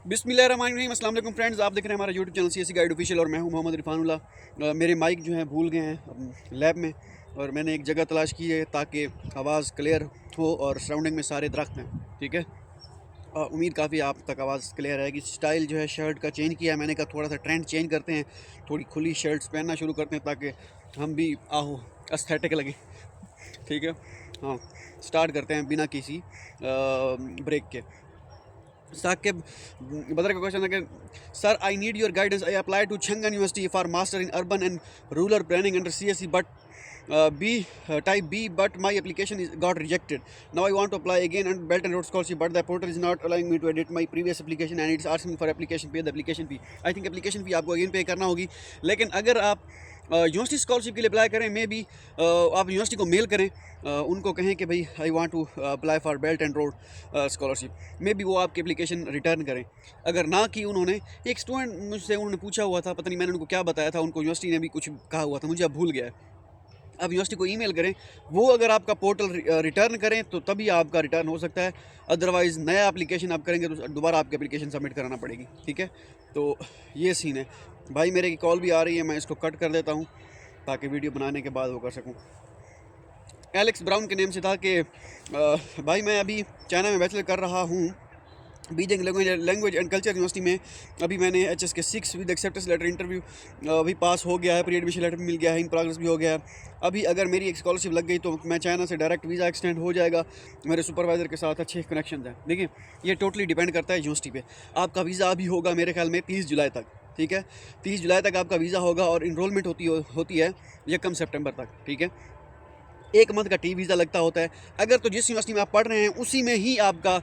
बिस्मिल्लाहिर्रहमानिर्रहीम। अस्सलाम वालेकुम फ्रेंड्स, आप देख रहे हैं हमारा YouTube channel CSC guide official और मैं हूं मोहम्मद इरफानुल्लाह। मेरे माइक जो हैं भूल गए हैं लैब में और मैंने एक जगह तलाश की है ताकि आवाज़ क्लियर हो और सराउंडिंग में सारे दरख्त हैं। ठीक है, उम्मीद काफ़ी आप तक आवाज़ क्लियर आएगी। स्टाइल जो है शर्ट का चेंज किया है मैंने, कहा थोड़ा सा ट्रेंड चेंज करते हैं, थोड़ी खुली शर्ट्स पहनना शुरू करते हैं ताकि हम भी आहो एस्थेटिक लगे। ठीक है, हाँ स्टार्ट करते हैं बिना किसी ब्रेक के। साकिब बदर का क्वेश्चन है कि sir I need your guidance. I apply to Changan university for master in urban and rural planning under CSC but B type B, but my application is got rejected. Now I want to apply again and Belt and Road Scholarship, but the portal is not allowing me to edit my previous application and it's asking for application pay the application fee. I think application fee आपको again pay करना होगी, लेकिन अगर आप university scholarship के लिए apply करें मे भी आप यूनिवर्सिटी को मेल करें, उनको कहें कि भाई I want to apply for belt and road scholarship, मे भी वो आपकी एप्लीकेशन रिटर्न करें। अगर ना की उन्होंने, एक स्टूडेंट मुझसे उन्होंने पूछा हुआ था, पता नहीं मैंने उनको क्या बताया था, उनको यूनिवर्सिटी ने भी कुछ कहा हुआ था, मुझे अब भूल गया है। आप यूनिवर्सिटी को ईमेल करें, वो अगर आपका पोर्टल रिटर्न करें तो तभी आपका रिटर्न हो सकता है, अदरवाइज़ नया एप्लीकेशन आप करेंगे तो दोबारा आपकी एप्लीकेशन सबमिट कराना पड़ेगी। ठीक है, तो ये सीन है। भाई मेरे की कॉल भी आ रही है, मैं इसको कट कर देता हूँ ताकि वीडियो बनाने के बाद वो कर सकूँ। एलेक्स ब्राउन के नेम से था कि भाई मैं अभी चाइना में बैचलर कर रहा हूँ Beijing language and culture university में। अभी मैंने HS के 6 विद एक्सेप्टेंस लेटर इंटरव्यू अभी पास हो गया है, प्री एडमिशन लेटर भी मिल गया है, इन प्रोग्रेस भी हो गया है। अभी अगर मेरी एक स्कॉलरशिप लग गई तो मैं चाइना से डायरेक्ट वीज़ा एक्सटेंड हो जाएगा। मेरे सुपरवाइज़र के साथ अच्छे कनेक्शन हैं। देखिए ये टोटली डिपेंड करता है यूनिवर्सिटी पे। आपका वीज़ा अभी होगा मेरे ख्याल में 30 जुलाई तक। ठीक है, 30 जुलाई तक आपका वीज़ा होगा और इनरोलमेंट होती है 1 सितंबर तक। ठीक है, 1 मंथ का टी वीज़ा लगता होता है। अगर तो जिस यूनिवर्सिटी में आप पढ़ रहे हैं उसी में ही आपका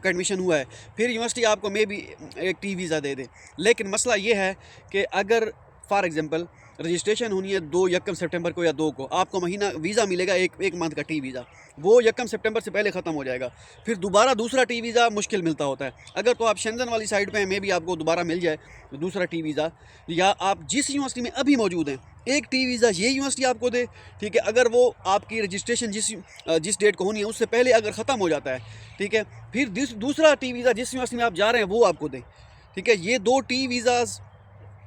एडमिशन हुआ है, फिर यूनिवर्सिटी आपको मे भी एक टी वीज़ा दे दे। लेकिन मसला ये है कि अगर फॉर एग्जांपल रजिस्ट्रेशन होनी है 2 सितंबर को या 2 को, आपको महीना वीज़ा मिलेगा एक मंथ का टी वीज़ा, वो 1 सितंबर से पहले ख़त्म हो जाएगा। फिर दोबारा दूसरा टी वीज़ा मुश्किल मिलता होता है। अगर तो आप शेंजन वाली साइड पे हैं, मे भी आपको दोबारा मिल जाए दूसरा टी वीज़ा, या आप जिस यूनिवर्सिटी में अभी मौजूद हैं एक टी वीज़ा ये यूनिवर्सिटी आपको दे। ठीक है, अगर वो आपकी रजिस्ट्रेशन जिस डेट को होनी है उससे पहले अगर ख़त्म हो जाता है, ठीक है, फिर दूसरा टी वीज़ा जिस यूनिवर्सिटी में आप जा रहे हैं वो आपको दे। ठीक है, ये 2 टी वीज़ाज़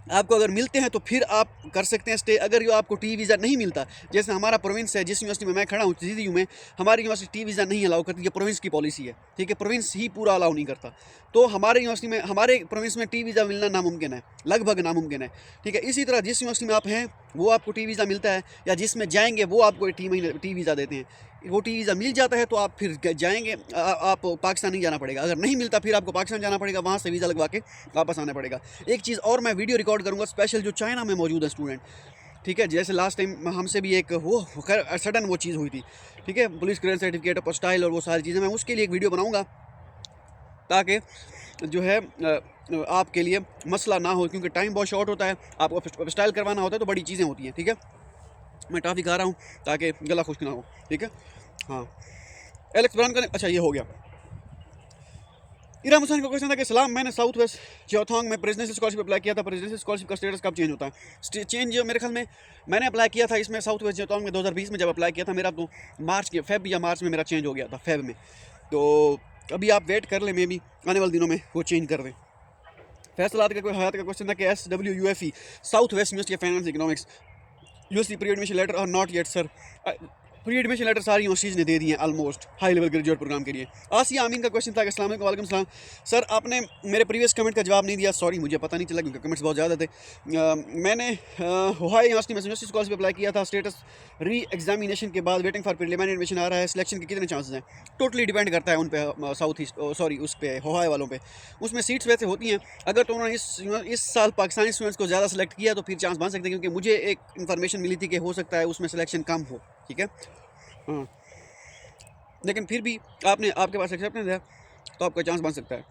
आपको अगर मिलते हैं तो फिर आप कर सकते हैं स्टे। अगर ये आपको टी वीज़ा नहीं मिलता, जैसे हमारा प्रोविंस है, जिस यूनिवर्सिटी में मैं खड़ा हूँ CDU में, हमारी यूनिवर्सिटी टी वीज़ा नहीं अलाउ करती, ये प्रोविंस की पॉलिसी है। ठीक है, प्रोविंस ही पूरा अलाउ नहीं करता, तो हमारे यूनिवर्सिटी में, हमारे प्रोविंस में टी वीज़ा मिलना नामुमकिन है, लगभग नामुमकिन है। ठीक है, इसी तरह जिस यूनिवर्सिटी में आप हैं वो आपको टी वीज़ा मिलता है, या जिसमें जाएंगे वो आपको टी वीज़ा देते हैं। वो टी वीज़ा मिल जाता है तो आप फिर जाएंगे, आप पाकिस्तान नहीं जाना पड़ेगा। अगर नहीं मिलता फिर आपको पाकिस्तान जाना पड़ेगा, वहाँ से वीज़ा लगवा के वापस आना पड़ेगा। एक चीज़ और मैं वीडियो रिकॉर्ड करूँगा स्पेशल जो चाइना में मौजूद है स्टूडेंट। ठीक है, जैसे लास्ट टाइम हमसे भी एक वो सडन वो चीज़ हुई थी। ठीक है, पुलिस क्लियरेंस सर्टिफिकेट, अपोस्टाइल और वो सारी चीज़ें, मैं उसके लिए एक वीडियो बनाऊँगा ताकि जो है आपके लिए मसला ना हो, क्योंकि टाइम बहुत शॉर्ट होता है, आपको अपोस्टाइल करवाना होता है तो बड़ी चीज़ें होती हैं। ठीक है, मैं टॉफ़ी खा रहा हूँ ताकि गला खुश्क ना हो। ठीक है, हाँ एलेक्स ब्राउन का अच्छा ये हो गया। इराम हुसैन का क्वेश्चन था कि सलाम, मैंने साउथ वेस्ट जियोथोंग में प्रेसिडेंशियल स्कॉलरशिप अप्लाई किया था। प्रेसिडेंशियल स्कॉलरशिप का स्टेटस कब चेंज होता है? चेंज मेरे ख्याल में मैंने अप्लाई किया था इसमें साउथ वेस्ट जियोथोंग में 2020 में जब अप्लाई किया था मेरा, तो फेब या मार्च में मेरा चेंज हो गया था, फेब में। तो अभी आप वेट कर लें, मे भी आने वाले दिनों में वो चेंज कर दें। फैसलात का कोई हयात का क्वेश्चन था कि SWUFE South West University of Finance Economics University pre admission letter और not yet sir. Pre admission letter सारी यूनिवर्सिटीज़ ने दे दिए हैं almost high level graduate program के लिए। आसिया आमीन का क्वेश्चन था कि अस्सलाम वालेकुम, वालेकुम सलाम सर, आपने मेरे प्रीवियस कमेंट का जवाब नहीं दिया, सॉरी मुझे पता नहीं चला क्योंकि कमेंट्स बहुत ज़्यादा थे। मैंने ओहायो यूनिवर्सिटी में यूनिवर्सिटी स्कॉलरशिप अप्लाई किया था, स्टेटस री एग्जामिनेशन के बाद वेटिंग फॉर प्रीलिमिनरी एडमिशन आ रहा है, सिलेक्शन के कितने चांसेस हैं? टोटली डिपेंड करता है उन पे, साउथ ईस्ट सॉरी उस पे ओहायो वालों पे। उसमें सीट्स वैसे होती हैं, अगर तो उन्होंने इस साल पाकिस्तानी स्टूडेंट्स को ज़्यादा सेलेक्ट किया तो फिर चांस बन सकते हैं, क्योंकि मुझे एक इन्फॉर्मेशन मिली थी कि हो सकता है उसमें सिलेक्शन कम हो। ठीक है, हाँ, लेकिन फिर भी आपके पास एक्सेप्टेंस है तो आपका चांस बन सकता है।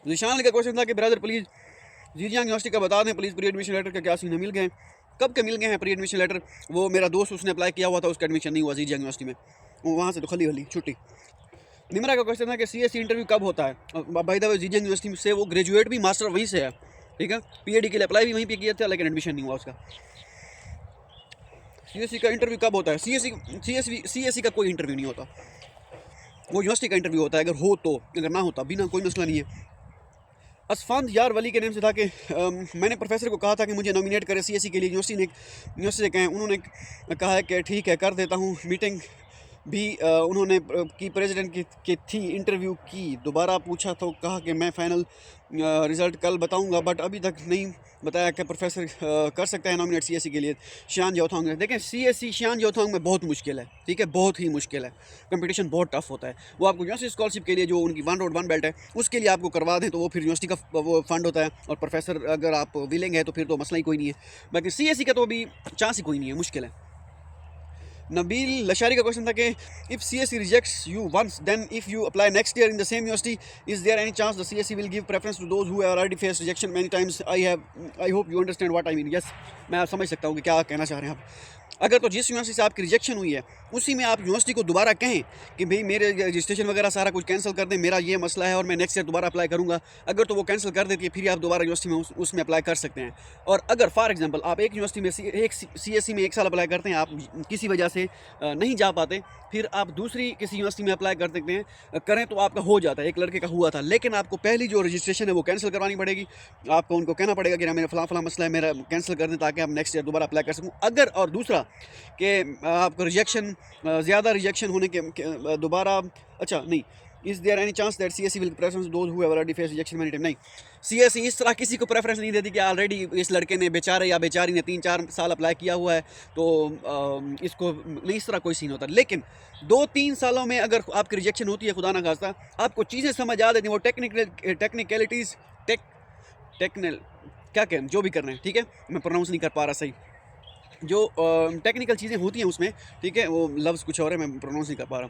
निशान अली का क्वेश्चन था कि ब्रदर प्लीज़ जीजियांग यूनिवर्सिटी का बता दें प्लीज़, प्री एडमिशन लेटर का क्या सीन है? मिल गए? कब के मिल गए हैं प्री एडमिशन लेटर? वो मेरा दोस्त उसने अप्लाई किया हुआ था, उसका एडमिशन नहीं हुआ जीजियांग यूनिवर्सिटी में, वहाँ से तो खली छुट्टी। निमरा का क्वेश्चन था कि CSC इंटरव्यू कब होता है? भाई द वे जीजियांग यूनिवर्सिटी से वो ग्रेजुएट भी मास्टर वहीं से है। ठीक है, PhD के लिए अप्लाई भी वहीं पे किया था लेकिन एडमिशन नहीं हुआ उसका। CSC का इंटरव्यू कब होता है? CSC का कोई इंटरव्यू नहीं होता। वो यूनिवर्सिटी का इंटरव्यू होता है, अगर हो तो, अगर ना होता भी ना कोई मसला नहीं है। असफान यार वली के नेम से था कि मैंने प्रोफेसर को कहा था कि मुझे नॉमिनेट करें सीएससी के लिए, यूनिवर्सिटी से कहें, उन्होंने कहा है कि ठीक है कर देता हूँ। मीटिंग भी उन्होंने की प्रेसिडेंट की थी, इंटरव्यू की, दोबारा पूछा तो कहा कि मैं फ़ाइनल रिज़ल्ट कल बताऊंगा, बट अभी तक नहीं बताया कि प्रोफेसर कर सकता है नॉमिनेट सीएससी के लिए। शियान जोथोंग में देखें, सीएससी शियान जोथोंग में बहुत मुश्किल है, ठीक है, बहुत ही मुश्किल है, कंपटीशन बहुत टफ होता है। वो आपको यूनिवर्सिटी स्कॉलरशिप के लिए जो उनकी 1 रोड 1 बेल्ट है उसके लिए आपको करवा दें तो वो फिर यूनिवर्सिटी का वो फंड होता है, और प्रोफेसर अगर आप विलिंग है तो फिर तो मसला ही कोई नहीं है। बाकी सीएससी का तो अभी चांस ही कोई नहीं है, मुश्किल है। नबील लशारी का क्वेश्चन था कि if CSE rejects you once, then if you apply next year in the same university, is there any chance the CSE will give preference to those who have already faced rejection many times? I hope you understand what I mean. Yes, मैं आप समझ सकता हूँ कि क्या कहना चाह रहे हैं आप। अगर तो जिस यूनिवर्सिटी से आपकी रिजेक्शन हुई है उसी में आप यूनिवर्सिटी को दोबारा कहें कि भाई मेरे रजिस्ट्रेशन वगैरह सारा कुछ कैंसिल कर दें, मेरा ये मसला है और मैं नेक्स्ट ईयर दोबारा अप्लाई करूँगा, अगर तो वो कैंसिल कर देती है फिर आप दोबारा यूनिवर्सिटी में उसमें अप्लाई कर सकते हैं। और अगर फॉर एग्जांपल आप एक यूनिवर्सिटी में एक CSE में 1 साल अप्लाई करते हैं, आप किसी वजह से नहीं जा पाते, फिर आप दूसरी किसी यूनिवर्सिटी में अप्लाई कर सकते हैं, करें तो आपका हो जाता है। एक लड़के का हुआ था, लेकिन आपको पहली जो रजिस्ट्रेशन है वो कैंसिल करवानी पड़ेगी। आपको उनको कहना पड़ेगा कि मेरा फलां मसला है, मेरा कैंसिल कर दें ताकि आप नेक्स्ट ईयर दोबारा अप्लाई कर सकूँ। अगर और दूसरा कि आपको रिजेक्शन ज़्यादा रिजेक्शन होने के दोबारा, अच्छा नहीं, is there any chance that CSE will preference those who have already faced rejection many time? नहीं, CSE इस तरह किसी को प्रेफरेंस नहीं देती कि ऑलरेडी इस लड़के ने बेचारे या बेचारी ने 3-4 साल अप्लाई किया हुआ है तो इसको नहीं, इस तरह कोई सीन होता। लेकिन 2-3 सालों में अगर आपकी रिजेक्शन होती है, खुदा ना खास्ता, आपको चीज़ें समझ आ जाती हैं, वो टेक्निकलिटीज़ टेक्निकल क्या कहें जो भी कर रहे हैं, ठीक है, मैं प्रोनाउंस नहीं कर पा रहा सही, जो टेक्निकल चीज़ें होती हैं उसमें, ठीक है, वो लफ्ज़ कुछ और है, मैं प्रोनाउंस नहीं कर पा रहा।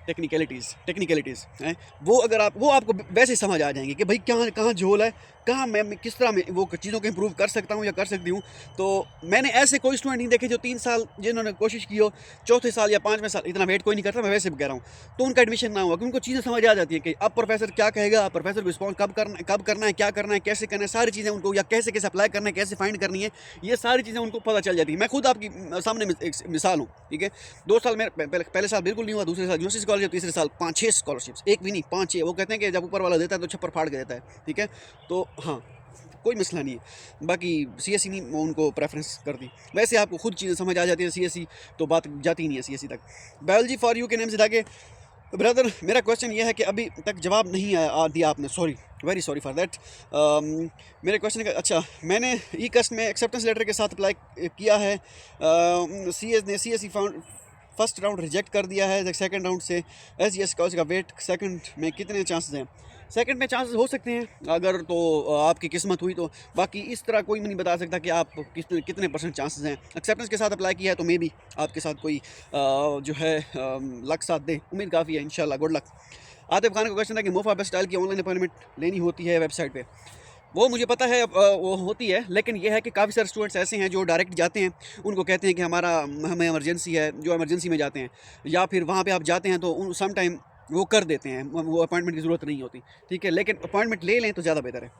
टेक्निकलिटीज़ हैं, वो अगर आप वो आपको वैसे समझ आ जाएंगे कि भाई कहाँ झोल है, कहाँ मैं किस तरह में वो चीज़ों को इम्प्रूव कर सकता हूँ या कर सकती हूँ। तो मैंने ऐसे कोई स्टूडेंट नहीं देखे जो 3 साल जिन्होंने कोशिश की हो, चौथे साल या 5वें साल, इतना वेट कोई नहीं करता, मैं वैसे भी कह रहा हूँ, तो उनका एडमिशन ना हुआ, क्योंकि उनको चीज़ें समझ आ जाती है कि अब प्रोफेसर क्या कहेगा, प्रोफेसर को रिस्पॉन्स कब करना है, क्या करना है, कैसे करना है, सारी चीज़ें उनको, या कैसे अप्लाई करना है, कैसे फाइंड करनी है, ये सारी चीज़ें उनको पता चल जाती है। मैं खुद आपकी सामने एक मिसाल हूँ, ठीक है, 2 साल मेरे पहले साल बिल्कुल नहीं हुआ, दूसरे साल यूनिवर्सिटी स्कॉलरशिप, तीसरे साल 5-6 स्कॉलरशिप्स, एक भी नहीं 5-6। वो कहते हैं कि जब ऊपर वाला देता है तो छप्पर फाड़ के देता है, ठीक है, तो हाँ कोई मसला नहीं है। बाकी CSE नहीं उनको प्रेफरेंस करती, वैसे आपको खुद चीज़ें समझ आ जाती है CSE, तो बात जाती नहीं है CSE तक। बायोलॉजी फॉर यू के नेम से था कि ब्रदर मेरा क्वेश्चन ये है कि अभी तक जवाब नहीं दिया आपने, sorry, very sorry for that. मेरे क्वेश्चन का, अच्छा मैंने ई-कस्ट में एक्सेप्टेंस लेटर के साथ अप्लाई किया है, CSE फर्स्ट राउंड रिजेक्ट कर दिया है, सेकंड राउंड से SGS कॉलेज का वेट, सेकंड में कितने चांसेस हैं? सेकंड में चांसेस हो सकते हैं अगर तो आपकी किस्मत हुई तो, बाकी इस तरह कोई भी नहीं बता सकता कि आप कितने % चांसेस हैं। एक्सेप्टेंस के साथ अप्लाई किया है तो मे बी आपके साथ कोई जो है लक साथ दे, उम्मीद काफ़ी है, इंशाल्लाह, गुड लक। आतिफ खान का क्वेश्चन था कि मोफा बेस्ट स्टाइल की ऑनलाइन अपॉइंटमेंट लेनी होती है वेबसाइट पे। वो मुझे पता है वो होती है, लेकिन ये है कि काफ़ी सारे स्टूडेंट्स ऐसे हैं जो डायरेक्ट जाते हैं, उनको कहते हैं कि हमें इमरजेंसी है, जो इमरजेंसी में जाते हैं, या फिर वहाँ पे आप जाते हैं तो उन सम टाइम वो कर देते हैं, वो अपॉइंटमेंट की ज़रूरत नहीं होती, ठीक है, लेकिन अपॉइंटमेंट ले लें तो ज़्यादा बेहतर है।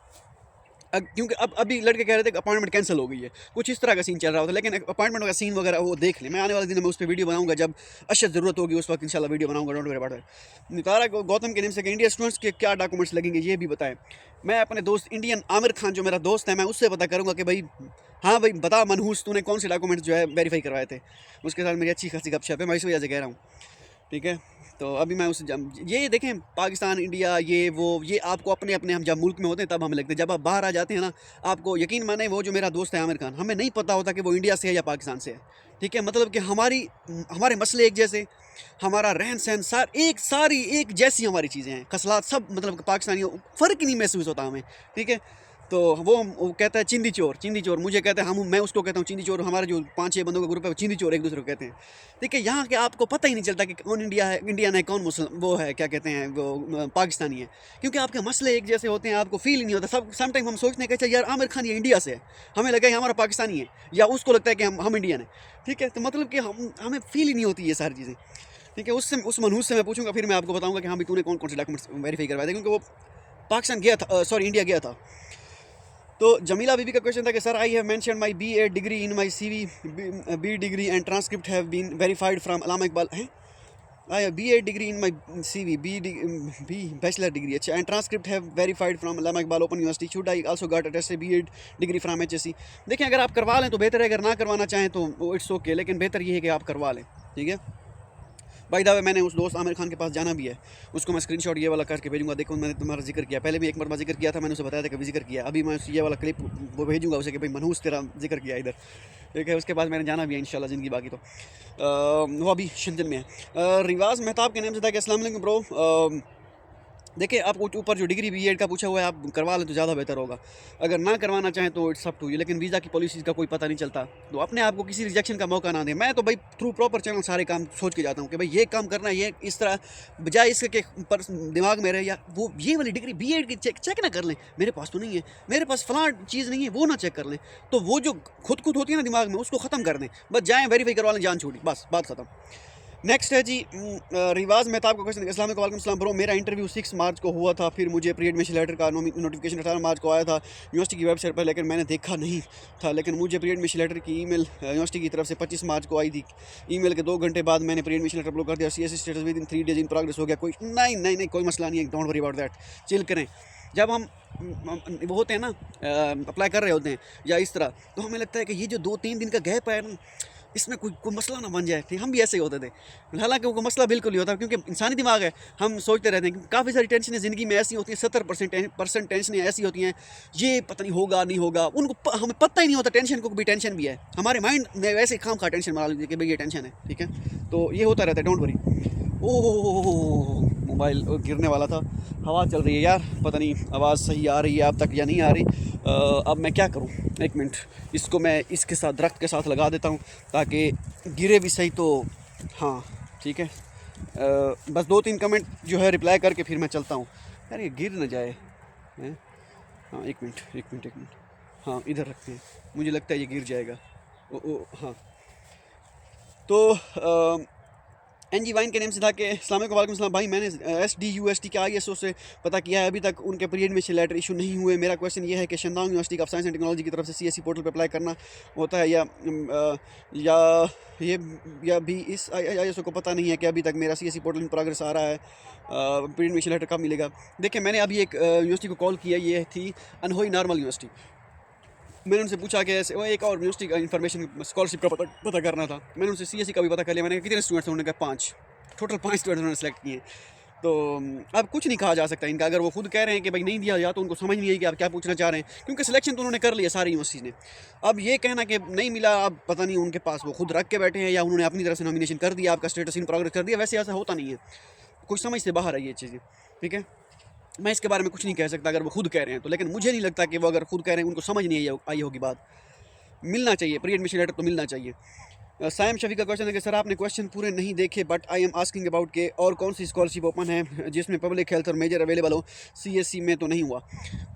क्योंकि अभी लड़के कह रहे थे कि अपॉइंटमेंट कैंसिल हो गई है, कुछ इस तरह का सीन चल रहा होता है, लेकिन अपॉइंटमेंट का सीन वगैरह वो देख लें, मैं आने वाले दिन में उस पर वीडियो बनाऊंगा, जब अशद ज़रूरत होगी उस वक्त इंशाल्लाह वीडियो बनाऊंगा, don't worry about it. Nitara Gautam के नेम से कि इंडिया स्टूडेंट्स के क्या डॉक्यूमेंट्स लगेंगे ये भी बताएं। मैं अपने दोस्त इंडियन आमिर खान जो मेरा दोस्त है, मैं उससे पता करूँगा कि भाई हाँ भाई बता मनहूस तूने कौन से डॉक्यूमेंट्स जो है वेरीफाई करवाए थे, उसके साथ मेरी अच्छी खासी गपशप है, मैं इस वजह से कह रहा हूँ, ठीक है। तो अभी मैं उस ये देखें, पाकिस्तान इंडिया ये आपको अपने हम जब मुल्क में होते हैं तब हमें लगता है, जब आप बाहर आ जाते हैं ना, आपको यकीन माने वो जो मेरा दोस्त है आमिर खान, हमें नहीं पता होता कि वो इंडिया से है या पाकिस्तान से है, ठीक है, मतलब कि हमारे मसले एक जैसे, हमारा रहन सहन सारी एक जैसी हमारी चीज़ें हैं, खसलात सब, मतलब पाकिस्तानियों फ़र्क ही नहीं महसूस होता हमें, ठीक है। तो वो कहता है चिंदी चोर, मुझे कहते हैं मैं उसको कहता हूँ चिंदी चोर, हमारे जो 5-6 बंदों का ग्रुप है वो चिंदी चोर एक दूसरे को कहते हैं, ठीक है। यहाँ के आपको पता ही नहीं चलता कि कौन इंडियन है, कौन मुस्लिम वो है, क्या कहते हैं वो पाकिस्तानी है, क्योंकि आपके मसले एक जैसे होते हैं, आपको फील ही नहीं होता। सम टाइम हम सोचते हैं कि अच्छा यार आमिर खान ये इंडिया से है, हमें लगा है हमारा पाकिस्तानी है, या उसको लगता है कि हम इंडियन है, ठीक है, तो मतलब कि हमें फील ही नहीं होती ये सारी चीज़ें, ठीक है। उस मनहूस से मैं पूछूंगा, फिर मैं आपको बताऊंगा कि हाँ भाई तूने कौन कौन से डॉक्यूमेंट्स वेरीफाई करवाए थे, क्योंकि वो पाकिस्तान गया था, सॉरी इंडिया गया था। तो जमीला बीबी का क्वेश्चन था कि sir I have mention my BA degree in my CV, B degree and transcript have been verified from Allama Iqbal हैं। B.Ed degree in my CV, B bachelor degree, अच्छा, and transcript have verified from Allama Iqbal Open University. Should I also got attested B.Ed degree from HSC? देखिए, अगर आप करवा लें तो बेहतर है, अगर ना करवाना चाहें तो इट्स ओके, लेकिन बेहतर ये है कि आप करवा लें, ठीक है। भाई दावे मैंने उस दोस्त आमिर खान के पास जाना भी है, उसको मैं स्क्रीनशॉट ये वाला करके भेजूंगा। देखो, मैंने तुम्हारा जिक्र किया, पहले भी एक मरतबा जिक्र किया था, मैंने उसे बताया था कभी जिक्र किया, अभी मैं ये वाला क्लिप वो भेजूंगा उसे कि भाई मनहूस तेरा जिक्र किया इधर, ठीक है। उसके बाद मैंने जाना भी है इंशाल्लाह ज़िंदगी बाकी तो वो अभी शंजन में है। रिवाज मेहताब के नाम से था कि अस्सलाम वालेकुम ब्रो, देखिए, आप ऊपर जो डिग्री B.Ed का पूछा हुआ है, आप करवा लें तो ज़्यादा बेहतर होगा। अगर ना करवाना चाहें तो इट्स अप टू यू, लेकिन वीज़ा की पॉलिसीज़ का कोई पता नहीं चलता, तो अपने आप को किसी रिजेक्शन का मौका ना दें। मैं तो भाई थ्रू प्रॉपर चैनल सारे काम सोच के जाता हूँ कि भाई ये काम करना है, ये इस तरह, बजाय इसके कि पर दिमाग में रहे या वो ये वाली डिग्री B.Ed की चेक ना कर लें, मेरे पास तो नहीं है, मेरे पास फलां चीज़ नहीं है, वो ना चेक कर लें, तो वो जो खुद होती है ना दिमाग में, उसको ख़त्म कर दें, बस जाएँ वेरीफाई करवा लें, जान छोड़ी, बस बात ख़त्म। नेक्स्ट है जी रिवाज मेहताब का क्वेश्चन। अस्सलाम वालेकुम सलाम ब्रो, मेरा इंटरव्यू 6 मार्च को हुआ था, फिर मुझे प्री एडमिशन लेटर का नोटिफिकेशन 18 मार्च को आया था यूनिवर्सिटी की वेबसाइट पर, लेकिन मैंने देखा नहीं था, लेकिन मुझे प्री एडमिशन लेटर की ईमेल यूनिवर्सिटी की तरफ से 25 मार्च को आई थी। ईमेल के 2 घंटे बाद मैंने प्री एडमिशन लेटर अपलोड कर दिया, CSE status with in 3 days in progress हो गया। कोई नहीं, कोई मसला नहीं है, don't worry about that, chill करें। जब हम वो होते हैं ना, अप्लाई कर रहे होते हैं या इस तरह, तो हमें लगता है कि ये जो 2-3 दिन का गैप है ना, इसमें कोई मसला ना बन जाए, ठीक। हम भी ऐसे ही होते थे, हालांकि वो मसला बिल्कुल ही होता है, क्योंकि इंसानी दिमाग है, हम सोचते रहते हैं। काफ़ी सारी टेंशनें ज़िंदगी में ऐसी होती हैं, 70% टेंशनें ऐसी होती हैं, ये पता नहीं होगा नहीं होगा, उनको हमें पता ही नहीं होता टेंशन को भी टेंशन भी है। हमारे माइंड में वैसे खाम खा टेंशन बना लीजिए कि भाई ये टेंशन है, ठीक है, तो ये होता रहता है, डोंट वरी। ओह, मोबाइल गिरने वाला था, हवा चल रही है यार, पता नहीं आवाज़ सही आ रही है आप तक या नहीं आ रही। अब मैं क्या करूं, एक मिनट, इसको मैं इसके साथ दरख्त के साथ लगा देता हूं ताकि गिरे भी सही, तो हाँ ठीक है। बस 2-3 कमेंट जो है रिप्लाई करके फिर मैं चलता हूं। यार ये गिर ना जाए, हैं? हाँ, एक मिनट, हाँ इधर रखते हैं, मुझे लगता है ये गिर जाएगा। हाँ, तो NG वाइन के नेम से था कि अस्सलाम वालेकुम सलाम भाई, मैंने SDUST के ISO से पता किया है, अभी तक उनके प्री एडमिशन लेटर इशू नहीं हुए। मेरा क्वेश्चन ये है कि Shandong University of Science and Technology की तरफ से CSE पोर्टल पर अप्लाई करना होता है या भी इस ISO को पता नहीं है कि अभी तक मेरा CSE पोर्टल इन प्रोग्रेस आ रहा है, प्री एडमिशन लेटर कब मिलेगा। देखिए, मैंने अभी एक यूनिवर्सिटी को कॉल किया, ये थी अनहोई नॉर्मल यूनिवर्सिटी। मैंने उनसे पूछा कि ऐसे वो एक और यूनिवर्सिटी का इन्फॉर्मेशन स्कॉलरशिप का पता करना था। मैंने उनसे CSE का भी पता कर लिया। मैंने कहा कितने स्टूडेंट्स हैं, उन्होंने कहा 5, टोटल 5 स्टूडेंट्स उन्होंने सेलेक्ट किए। तो अब कुछ नहीं कहा जा सकता इनका, अगर वो खुद कह रहे हैं कि भाई नहीं दिया, या तो उनको समझ नहीं है कि आप क्या पूछना चाह रहे हैं, क्योंकि सिलेक्शन तो उन्होंने कर लिया सारी यूनिवर्सिटी ने। अब ये कहना कि नहीं मिला, अब पता नहीं उनके पास वो खुद रख के बैठे हैं या उन्होंने अपनी तरफ से नॉमिनेशन कर दिया, आपका स्टेटस इन प्रोग्रेस कर दिया। वैसे ऐसा होता नहीं है, कुछ समझ से बाहर है ये चीज़ें, ठीक है। मैं इसके बारे में कुछ नहीं कह सकता अगर वो खुद कह रहे हैं तो, लेकिन मुझे नहीं लगता कि वो अगर खुद कह रहे हैं उनको समझ नहीं आई होगी बात। मिलना चाहिए, प्री एडमिशन लेटर तो मिलना चाहिए। साइम शफी का क्वेश्चन है कि सर आपने क्वेश्चन पूरे नहीं देखे, but I am asking about के और कौन सी स्कॉलरशिप ओपन है जिसमें पब्लिक हेल्थ और मेजर अवेलेबल हो, CSE में तो नहीं हुआ।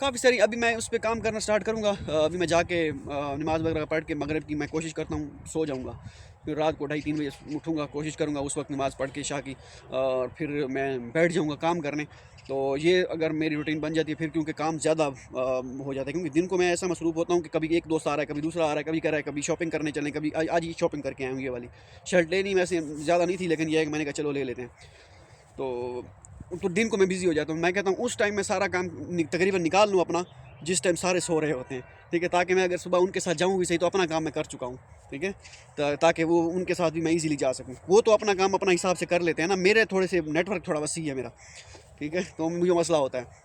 काफ़ी सारी, अभी मैं उस पर काम करना स्टार्ट करूँगा। अभी मैं जाके नमाज़ वगैरह पढ़ के मगरिब की मैं कोशिश करता हूँ, सो जाऊँगा, फिर रात को 2:30-3 बजे उठूँगा, कोशिश करूँगा उस वक्त नमाज़ पढ़ के शाह की, और फिर मैं बैठ जाऊँगा काम करने। तो ये अगर मेरी रूटीन बन जाती है फिर, क्योंकि काम ज़्यादा हो जाता है, क्योंकि दिन को मैं ऐसा मसरूफ़ होता हूँ कि कभी एक दोस्त आ रहा है, कभी दूसरा आ रहा है, कभी कह रहा है कभी शॉपिंग करने चलें, कभी आज ही शॉपिंग करके आए हूँ। ये वाली शर्ट लेनी वैसे ज़्यादा नहीं थी, लेकिन यह है कि मैंने कहा चलो ले लेते हैं। तो दिन को मैं बिज़ी हो जाता हूँ। मैं कहता हूँ उस टाइम में सारा काम तकरीबन निकाल लूँ अपना, जिस टाइम सारे सो रहे होते हैं, ठीक है, ताकि मैं अगर सुबह उनके साथ जाऊँ भी सही तो अपना काम मैं कर चुका हूँ, ठीक है, ताकि वो उनके साथ भी मैं इजीली जा सकूँ। वो तो अपना काम अपना हिसाब से कर लेते हैं ना, मेरे थोड़े से नेटवर्क थोड़ा वसी है मेरा, ठीक है, तो मुझे मसला होता है।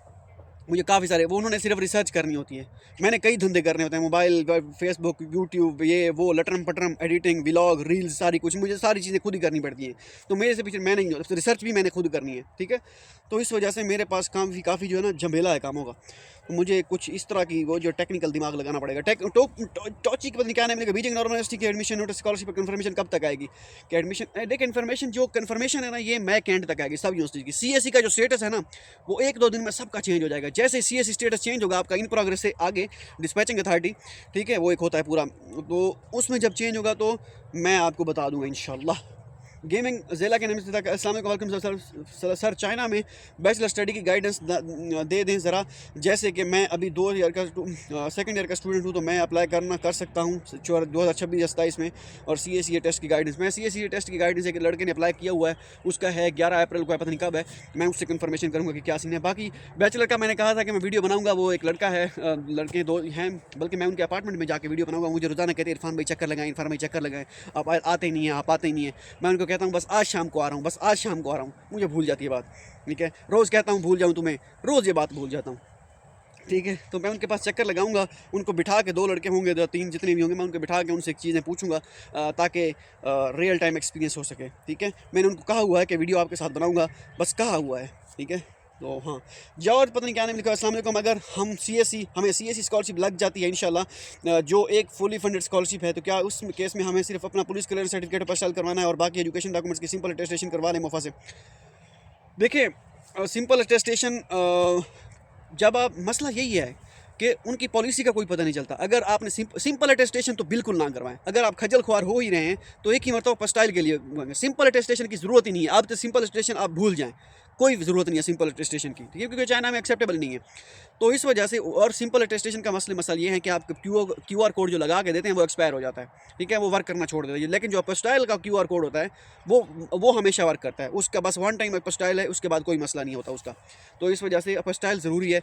मुझे काफ़ी सारे, वो उन्होंने सिर्फ रिसर्च करनी होती है, मैंने कई धंधे करने होते हैं, मोबाइल, फेसबुक, यूट्यूब, ये वो लटरम पटरम, एडिटिंग, व्लॉग, रील्स, सारी कुछ मुझे सारी चीज़ें खुद ही करनी पड़ती हैं। तो मेरे से पीछे मैं नहीं होता, रिसर्च भी मैंने खुद करनी है, ठीक है। तो इस वजह से मेरे पास काफ़ी जो है ना झमेला है कामों का। तो मुझे कुछ इस तरह की वो जो टेक्निकल दिमाग लगाना पड़ेगा। टॉची की पता नहीं क्या नाम है, बीजिंग नॉर्मल यूनिवर्सिटी की एडमिशन नोटिस स्कॉलरशिप कन्फर्मेशन कब तक आएगी कि एडमिशन, देखिए इन्फॉर्मेशन जो कन्फर्मेशन है ना, ये मई के एंड तक आएगी सब यूनिवर्सिटी की। CSE का जो स्टेटस है ना, वो 1-2 दिन में सबका चेंज हो जाएगा। जैसे CSE स्टेटस चेंज होगा आपका इन प्रोग्रेस से आगे डिस्पैचिंग अथॉरिटी, ठीक है, वो एक होता है पूरा, तो उसमें जब चेंज होगा तो मैं आपको बता दूंगा इंशाल्लाह, गेमिंग ज़ेला के नाम से तक अस्सलाम वालेकुम सर चाइना में बैचलर स्टडी की गाइडेंस दे दें ज़रा। जैसे कि मैं अभी 2 ईयर का सेकंड ईयर का स्टूडेंट हूँ, तो मैं अप्लाई कर सकता हूँ 2026-27 में। और CA टेस्ट की गाइडेंस, मैं CA टेस्ट की गाइडेंस एक लड़के ने अप्लाई किया हुआ है, उसका है 11 अप्रैल को है, पता नहीं कब है। मैं उससे कन्फर्मेशन करूँगा कि क्या सीन है। बाकी बैचलर का मैंने कहा था कि मैं वीडियो बनाऊँगा, वो एक लड़का है, लड़के 2 हैं, बल्कि मैं उनके अपार्टमेंट में जाके वीडियो बनाऊँगा। मुझे रोज़ाना कहते हैं इरफान भाई चक्कर लगाएं, इरफान भाई चक्कर लगाएं, आप आते ही नहीं हैं, आप आते ही नहीं हैं। मैं उनको कहता हूँ बस आज शाम को आ रहा हूँ, बस आज शाम को आ रहा हूँ, मुझे भूल जाती है बात, ठीक है। रोज़ कहता हूँ भूल जाऊँ तुम्हें, रोज़ ये बात भूल जाता हूँ, ठीक है। तो मैं उनके पास चक्कर लगाऊंगा, उनको बिठा के 2 लड़के होंगे, 3 जितने भी होंगे, मैं उनको बिठा के उनसे चीज़ें पूछूंगा ताकि रियल टाइम एक्सपीरियंस हो सके, ठीक है। मैंने उनको कहा हुआ है कि वीडियो आपके साथ बनाऊंगा, बस कहा हुआ है, ठीक है। तो हाँ, जॉर्ज पता नहीं क्या नाम लिखा। अस्सलाम वालेकुम। अगर हमें CSE स्कॉलरशिप लग जाती है इंशाल्लाह, जो एक फुली फंडेड स्कॉलरशिप है, तो क्या उस केस में हमें सिर्फ अपना पुलिस क्लियरेंस सर्टिफिकेट पर्सनल करवाना है और बाकी एजुकेशन डॉक्यूमेंट्स की सिंपल अटेस्टेशन करवा लें मुफा से? देखिए सिंपल अटेस्टेशन, जब आप, मसला यही है कि उनकी पॉलिसी का कोई पता नहीं चलता। अगर आपने सिंपल अटेस्टेशन तो बिल्कुल ना करवाएं। अगर आप खजल खुआर हो ही रहे हैं तो एक ही मरतबा पस्टाइल के लिए सिंपल अटेस्टेशन की ज़रूरत ही नहीं है। आप तो सिंपल अटेस्टेशन आप भूल जाएं, कोई ज़रूरत नहीं है सिंपल अटेस्टेशन की, ठीक है, क्योंकि चाइना में एक्सेप्टेबल नहीं है। तो इस वजह से, और सिंपल अटेस्टेशन का मसला ये है कि आप QR कोड जो लगा के देते हैं वो एक्सपायर हो जाता है, ठीक है, वो वर्क करना छोड़ देता है। लेकिन जो अपोस्टाइल का QR कोड होता है वो हमेशा वर्क करता है। उसका बस 1 टाइम अपोस्टाइल है, उसके बाद कोई मसला नहीं होता उसका। तो इस वजह से अपोस्टाइल ज़रूरी है।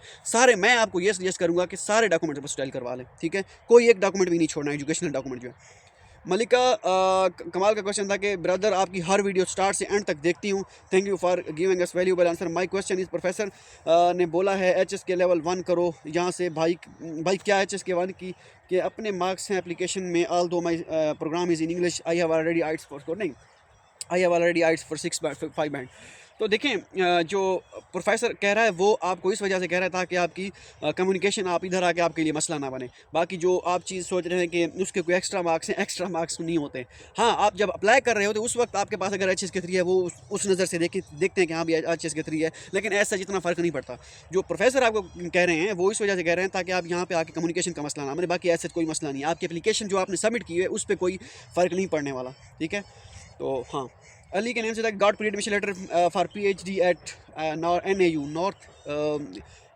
मैं आपको ये सजेस्ट करूँगा कि सारे डॉक्यूमेंट अपोस्टाइल करवा लें, ठीक है, कोई एक डॉक्यूमेंट भी नहीं छोड़ना, एजुकेशनल डॉक्यूमेंट जो है। मलिका कमाल का क्वेश्चन था कि ब्रदर आपकी हर वीडियो स्टार्ट से एंड तक देखती हूँ, thank you for giving us valuable answer. My question is, professor ने बोला है HSK लेवल 1 करो, यहाँ से भाई क्या HSK 1 की कि अपने मार्क्स हैं एप्लीकेशन में, although my program is in English, I have already IELTS for नहीं, I have already IELTS for 5 band. तो देखें, जो प्रोफेसर कह रहा है वो आपको इस वजह से कह रहा है ताकि आपकी कम्युनिकेशन, आप इधर आके आपके लिए मसला ना बने। बाकी जो आप चीज़ सोच रहे हैं कि उसके कोई एक्स्ट्रा मार्क्स हैं, एक्स्ट्रा मार्क्स नहीं होते। हाँ, आप जब अप्लाई कर रहे हो तो उस वक्त आपके पास अगर HSK 3 है, वो उस नज़र से देखते हैं कि हाँ भी HSK 3 है, लेकिन ऐसा जितना फ़र्क नहीं पड़ता। जो प्रोफेसर आपको कह रहे हैं वो इस वजह से कह रहे हैं ताकि आप यहाँ पे आके कम्युनिकेशन का मसला ना बने। बाकी ऐसा कोई मसला नहीं है, आपकी एप्लीकेशन जो आपने सबमिट की है उस पर कोई फ़र्क नहीं पड़ने वाला, ठीक है। तो हाँ, अली के नेम से got pre admission letter for PhD at NAU north,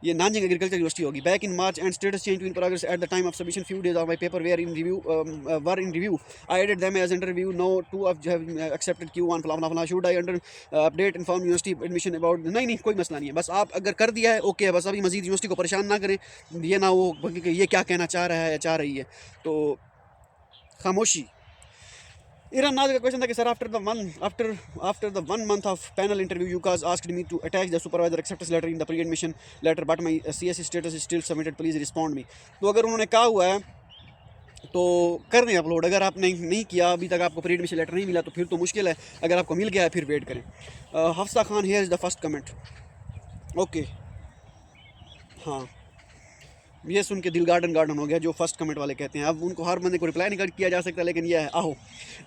ये नानजिंग एग्रीकल्चर यूनिवर्सिटी होगी। Back in March and status change in progress at the time of submission, few days of my paper were in review, I added them as under review, no 2 of accepted Q1 फलाना should I under update inform university admission about. नहीं, कोई मसला नहीं है, बस आप अगर कर दिया है ओके है, बस अभी मजीद यूनिवर्सिटी को परेशान ना करें, ये ना वो ये क्या कहना चाह रहा है या चाह रही है, तो खामोशी। Iran Naz का क्वेश्चन था कि sir after the 1 month of panel interview you guys asked me to attach the supervisor acceptance letter in the pre-admission letter but my CSE status is still submitted, please respond me। तो अगर उन्होंने कहा हुआ है तो कर दें upload, अगर आपने नहीं किया अभी तक, आपको प्री एडमिशन लेटर नहीं मिला तो फिर तो मुश्किल है, अगर आपको मिल गया है फिर वेट करें। Hafsa Khan, here is the first comment, okay. हाँ, ये सुन के दिल गार्डन हो गया जो फर्स्ट कमेंट वाले कहते हैं। अब उनको हर बंदे को रिप्लाई नहीं किया जा सकता, लेकिन ये है आहो।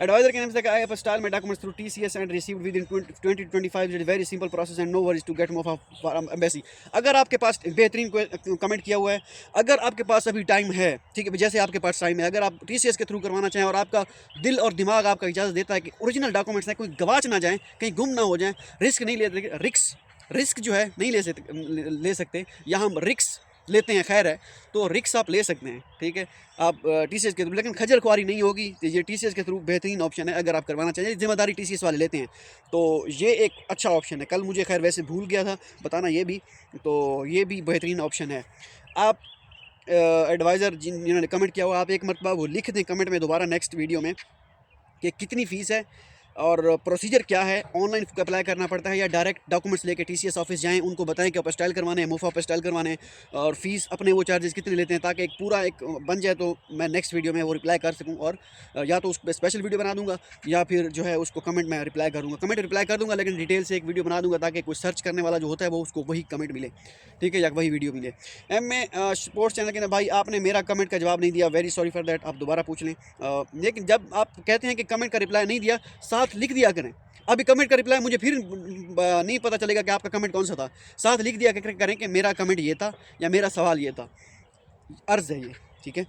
एडवाइजर के नाम से I have style my documents through TCS and received within 2025, it is very simple process and no worries to get MOFA for embassy. अगर आपके पास, बेहतरीन कमेंट किया हुआ है, अगर आपके पास अभी टाइम है, ठीक है, जैसे आपके पास टाइम है, अगर आप TCS के थ्रू करवाना चाहें और आपका दिल और दिमाग आपका इजाज़त देता है कि ओरिजिनल डॉक्यूमेंट्स हैं, कोई गवाच ना जाएँ, कहीं गुम ना हो जाएँ, रिस्क नहीं लेते, रिस्क जो है नहीं ले सकते, या हम रिस्क लेते हैं, खैर है, तो रिक्स आप ले सकते हैं, ठीक है, आप TCS के थ्रू, लेकिन खजल खुआरी नहीं होगी। तो ये TCS के थ्रू बेहतरीन ऑप्शन है अगर आप करवाना चाहिए, जिम्मेदारी TCS वाले लेते हैं, तो ये एक अच्छा ऑप्शन है। कल मुझे खैर वैसे भूल गया था बताना ये भी, तो ये भी बेहतरीन ऑप्शन है। आप एडवाइज़र जिन्होंने कमेंट किया हुआ, आप एक मरतबा वो लिख दें कमेंट में दोबारा नेक्स्ट वीडियो में कि कितनी फ़ीस है और प्रोसीजर क्या है, ऑनलाइन अप्लाई करना पड़ता है या डायरेक्ट डॉक्यूमेंट्स लेके TCS ऑफिस जाएं, उनको बताएं कि अपोस्टाइल करवाने हैं, मुफ्त अपोस्टाइल करवाने हैं, और फ़ीस अपने वो चार्जेस कितने लेते हैं, ताकि एक पूरा एक बन जाए, तो मैं नेक्स्ट वीडियो में वो रिप्लाई कर सकूं, और या तो उस पर स्पेशल वीडियो बना दूंगा या फिर जो है उसको कमेंट में रिप्लाई कर दूँगा, लेकिन डिटेल से एक वीडियो बना दूँगा ताकि कोई सर्च करने वाला जो होता है वो उसको वही कमेंट मिले, ठीक है, या वही वीडियो मिले। स्पोर्ट्स चैनल के भाई आपने मेरा कमेंट का जवाब नहीं दिया, वेरी सॉरी फॉर दैट, आप दोबारा पूछ लें। लेकिन जब आप कहते हैं कि कमेंट का रिप्लाई नहीं दिया, साथ लिख दिया करें। अभी कमेंट का रिप्लाई मुझे फिर नहीं पता चलेगा कि आपका कमेंट कौन सा था, साथ लिख दिया करें कि मेरा कमेंट ये था या मेरा सवाल ये था, अर्ज़ है ये, ठीक है।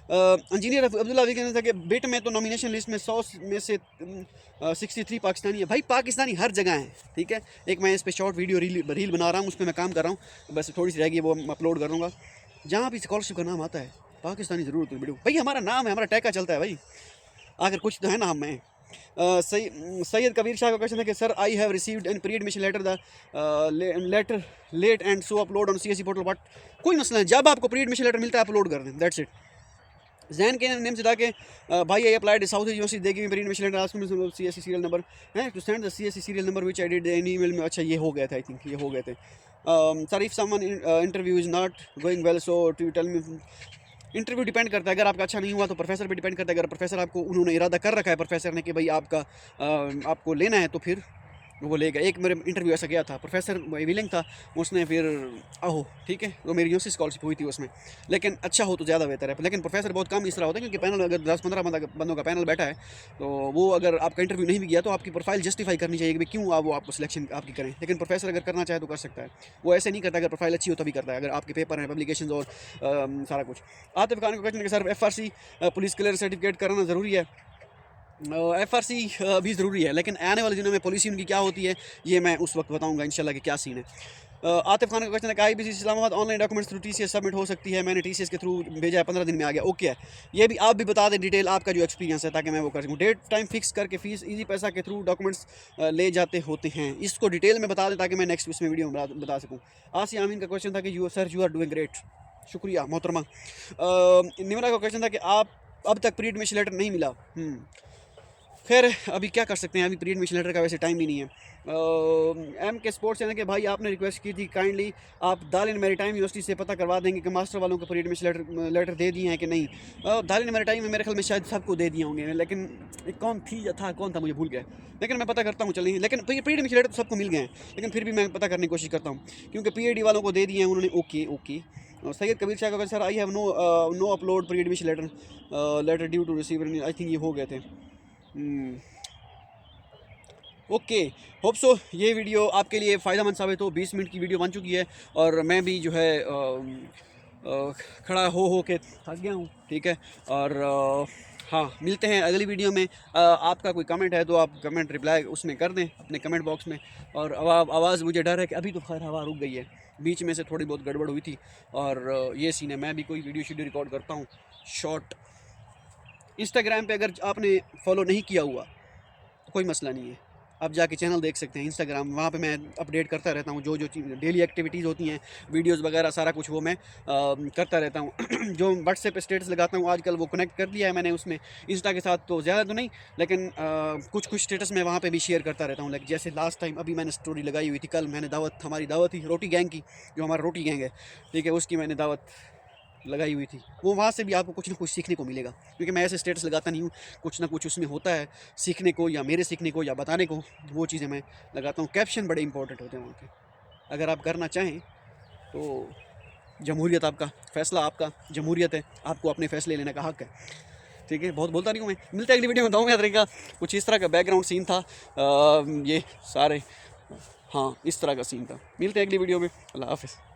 इंजीनियर अब्दुल्ला अभी कहना था कि बिट में तो नॉमिनेशन लिस्ट में 100 में से 63 पाकिस्तानी है। भाई पाकिस्तानी हर जगह हैं, ठीक है। एक मैं इस पर शॉर्ट वीडियो रील बना रहा हूँ, उस पर मैं काम कर रहा हूँ, बस थोड़ी सी रहेगी वो अपलोड कर दूँगा। जहाँ भी स्कॉलरशिप का नाम आता है पाकिस्तानी ज़रूर तो वीडियो, भाई हमारा नाम है, हमारा टैका चलता है भाई, आखिर कुछ तो है ना हम में। सैयद कबीर शाह का क्वेश्चन है कि sir I have received an pre admission letter the letter late and so upload on CSE portal but. कोई मसला नहीं, जब आपको प्री एडमिशन लेटर मिलता है अपलोड कर दें, दैट्स इट। जैन के नेम से था कि भाई आई अप्लाइड साउथ यूनिवर्सिटी देगी pre admission letter ask me CSE serial number है to send the CSE serial number which I did in email में। अच्छा ये हो गया था, आई थिंक ये हो गए थे। Sir if someone interview is not going well so to tell me. Interview depend करता है, अगर आपका अच्छा नहीं हुआ तो प्रोफेसर पे डिपेंड करता है। अगर प्रोफेसर आपको उन्होंने इरादा कर रखा है प्रोफेसर ने कि भाई आपका आपको लेना है तो फिर वो लेगा। एक मेरे इंटरव्यू ऐसा गया था, प्रोफेसर विलिंग था, उसने फिर आहो ठीक है, तो मेरी यूनिवर्सिटी स्कॉलरशिप हुई थी उसमें, लेकिन अच्छा हो तो ज़्यादा बेहतर है। लेकिन प्रोफेसर बहुत कम इस तरह होता है क्योंकि पैनल अगर 10-15 बंदों का पैनल बैठा है तो वो अगर आपका इंटरव्यू नहीं भी गया तो आपकी प्रोफाइल जस्टिफाई करनी चाहिए कि भाई क्यों वो आपको सिलेक्शन आपकी करें। लेकिन प्रोफेसर अगर करना चाहे तो कर सकता है, वो ऐसे नहीं करता, अगर प्रोफाइल अच्छी हो तभी करता है, अगर आपके पेपर हैं पब्लिकेशन और सारा कुछ। आतिफ खान का क्वेश्चन है कि sir FRC police clear certificate कराना ज़रूरी है। FRC भी ज़रूरी है, लेकिन आने वाले दिनों में पॉलिसी उनकी क्या होती है ये मैं उस वक्त बताऊंगा इंशाल्लाह कि क्या सीन है। आतिफ खान का क्वेश्चन है कि IBC Islamabad online documents through TCS submit हो सकती है। मैंने TCS के थ्रू भेजा है, 15 दिन में आ गया। ओके है, ये भी आप भी बता दें डिटेल आपका जो एक्सपीरियंस है ताकि मैं वो कर सकूँ। डेट टाइम फिक्स करके फीस इजी पैसा के थ्रू डॉक्यूमेंट्स ले जाते होते हैं, इसको डिटेल में बता दें ताकि मैं नेक्स्ट उसमें वीडियो में बता सकूँ। आसिया आमीन का क्वेश्चन था कि यू आर डूइंग ग्रेट, शुक्रिया मोहतरमा। निमरा का क्वेश्चन था कि आप अब तक प्री एडमिशन लेटर नहीं मिला। खैर अभी क्या कर सकते हैं, अभी प्री एडमिशन लेटर का वैसे टाइम भी नहीं है। MK स्पोर्ट्स चैनल के भाई आपने रिक्वेस्ट की थी काइंडली आप दालिन मैरीटाइम यूनिवर्सिटी से पता करवा देंगे कि मास्टर वालों को प्री एडमिशन लेटर दे दिए हैं कि नहीं। दालिन मैरीटाइम में मेरे ख्याल में शायद सबको दे दिए होंगे, लेकिन कौन थी या था कौन था मुझे भूल गया, लेकिन मैं पता करता हूँ चलिए। लेकिन प्री एडमिशन लेटर तो सबको मिल गए हैं, लेकिन फिर भी मैं पता करने की कोशिश करता हूँ क्योंकि PhD वालों को दे दिए हैं उन्होंने। ओके। और सैयद कबीर शाह का sir I have no upload pre admission letter due to receiver, I think ये हो गए थे। ओके, होप सो ये वीडियो आपके लिए फ़ायदेमंद साबित हो। 20 मिनट की वीडियो बन चुकी है और मैं भी जो है खड़ा हो के थक गया हूँ, ठीक है। और हाँ, मिलते हैं अगली वीडियो में। आपका कोई कमेंट है तो आप कमेंट रिप्लाई उसमें कर दें अपने कमेंट बॉक्स में। और आवाज़ मुझे डर है कि अभी तो खैर हवा रुक गई है, बीच में से थोड़ी बहुत गड़बड़ हुई थी और ये सीन है। मैं भी कोई वीडियो रिकॉर्ड करता हूँ शॉर्ट। इंस्टाग्राम पे अगर आपने फॉलो नहीं किया हुआ तो कोई मसला नहीं है, आप जाके चैनल देख सकते हैं इंस्टाग्राम, वहाँ पे मैं अपडेट करता रहता हूँ जो चीज़ डेली एक्टिविटीज़ होती हैं, वीडियोस वगैरह सारा कुछ वो मैं करता रहता हूँ। जो व्हाट्सएप पे स्टेटस लगाता हूँ आजकल वो कनेक्ट कर दिया है मैंने उसमें इंस्टा के साथ, तो ज़्यादा तो नहीं, लेकिन कुछ स्टेटस मैं वहाँ पे भी शेयर करता रहता हूँ। लाइक जैसे लास्ट टाइम अभी मैंने स्टोरी लगाई हुई थी, कल मैंने हमारी दावत थी रोटी गैंग की, जो हमारा रोटी गैंग है, ठीक है, उसकी मैंने दावत लगाई हुई थी। वो वहाँ से भी आपको कुछ ना कुछ सीखने को मिलेगा क्योंकि मैं ऐसे स्टेटस लगाता नहीं हूँ, कुछ ना कुछ उसमें होता है सीखने को, या मेरे सीखने को या बताने को, वो चीज़ें मैं लगाता हूँ। कैप्शन बड़े इंपॉर्टेंट होते हैं वहाँ के, अगर आप करना चाहें तो। जमहूरियत आपका फैसला, आपका जमहूरियत है, आपको अपने फैसले लेने का हक़ है, ठीक है। बहुत बोलता नहीं हूँ मैं, मिलता है अगली वीडियो में बताऊँगा तरीका। कुछ इस तरह का बैकग्राउंड सीन था, ये सारे हाँ इस तरह का सीन था। मिलते हैं अगली वीडियो में, अल्लाह हाफ़िज़।